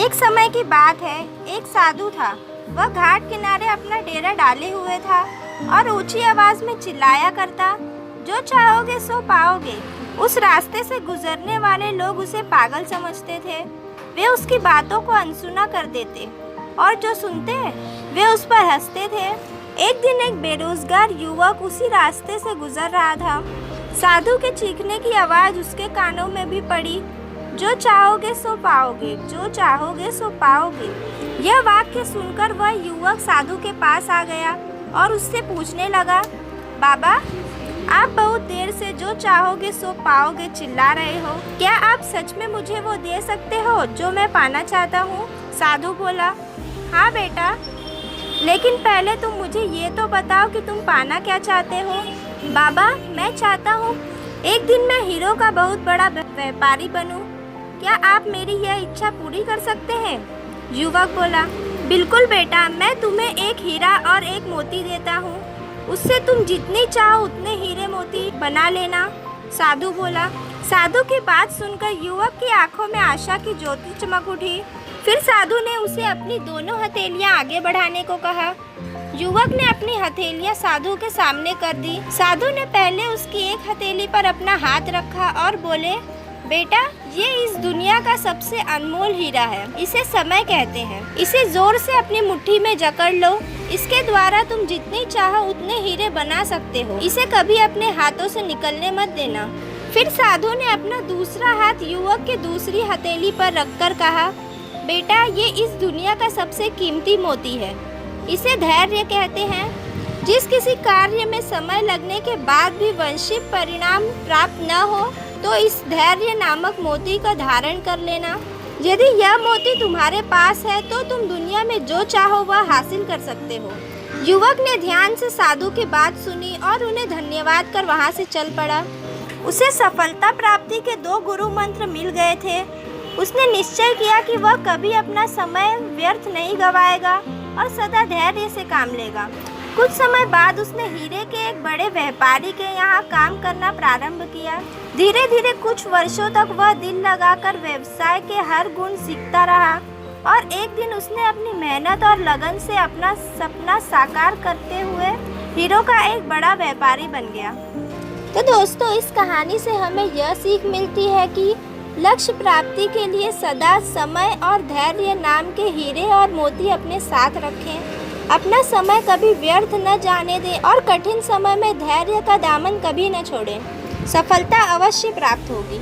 एक समय की बात है, एक साधु था। वह घाट किनारे अपना डेरा डाले हुए था और ऊंची आवाज में चिल्लाया करता, जो चाहोगे सो पाओगे। उस रास्ते से गुजरने वाले लोग उसे पागल समझते थे। वे उसकी बातों को अनसुना कर देते और जो सुनते वे उस पर हंसते थे। एक दिन एक बेरोजगार युवक उसी रास्ते से गुजर रहा था। साधु के चीखने की आवाज उसके कानों में भी पड़ी, जो चाहोगे सो पाओगे, जो चाहोगे सो पाओगे। यह वाक्य सुनकर वह युवक साधु के पास आ गया और उससे पूछने लगा, बाबा, आप बहुत देर से जो चाहोगे सो पाओगे चिल्ला रहे हो। क्या आप सच में मुझे वो दे सकते हो जो मैं पाना चाहता हूँ? साधु बोला, हाँ बेटा, लेकिन पहले तुम मुझे ये तो बताओ कि तुम पाना क्या चाहते हो। बाबा, मैं चाहता हूँ एक दिन मैं हीरो का बहुत बड़ा व्यापारी बनूं। क्या आप मेरी यह इच्छा पूरी कर सकते हैं? युवक बोला, बिल्कुल बेटा, मैं तुम्हें एक हीरा और एक मोती देता हूँ। उससे तुम जितनी चाहो उतने हीरे मोती बना लेना। साधु बोला। साधु की बात सुनकर युवक की आंखों में आशा की ज्योति चमक उठी। फिर साधु ने उसे अपनी दोनों हथेलियां आगे बढ़ाने को कहा। युवक ने अपनी हथेलियां साधु के सामने कर दी। साधु ने पहले उसकी एक हथेली पर अपना हाथ रखा और बोले, बेटा, ये इस दुनिया का सबसे अनमोल हीरा है। इसे समय कहते हैं। इसे जोर से अपनी मुट्ठी में जकड़ लो। इसके द्वारा तुम जितनी चाहो उतने हीरे बना सकते हो। इसे कभी अपने हाथों से निकलने मत देना। फिर साधु ने अपना दूसरा हाथ युवक के दूसरी हथेली पर रखकर कहा, बेटा, ये इस दुनिया का सबसे कीमती मोती है। इसे धैर्य कहते हैं। जिस किसी कार्य में समय लगने के बाद भी वांछित परिणाम प्राप्त न हो तो इस धैर्य नामक मोती का धारण कर लेना। यदि यह मोती तुम्हारे पास है तो तुम दुनिया में जो चाहो वह हासिल कर सकते हो। युवक ने ध्यान से साधु की बात सुनी और उन्हें धन्यवाद कर वहां से चल पड़ा। उसे सफलता प्राप्ति के 2 गुरु मंत्र मिल गए थे। उसने निश्चय किया कि वह कभी अपना समय व्यर्थ नहीं गवाएगा और सदा धैर्य से काम लेगा। कुछ समय बाद उसने हीरे के एक बड़े व्यापारी के यहाँ काम करना प्रारंभ किया। धीरे धीरे कुछ वर्षों तक वह दिल लगाकर व्यवसाय के हर गुण सीखता रहा और एक दिन उसने अपनी मेहनत और लगन से अपना सपना साकार करते हुए हीरो का एक बड़ा व्यापारी बन गया। तो दोस्तों, इस कहानी से हमें यह सीख मिलती है कि लक्ष्य प्राप्ति के लिए सदा समय और धैर्य नाम के हीरे और मोती अपने साथ रखें। अपना समय कभी व्यर्थ न जाने दें और कठिन समय में धैर्य का दामन कभी न छोड़ें। सफलता अवश्य प्राप्त होगी।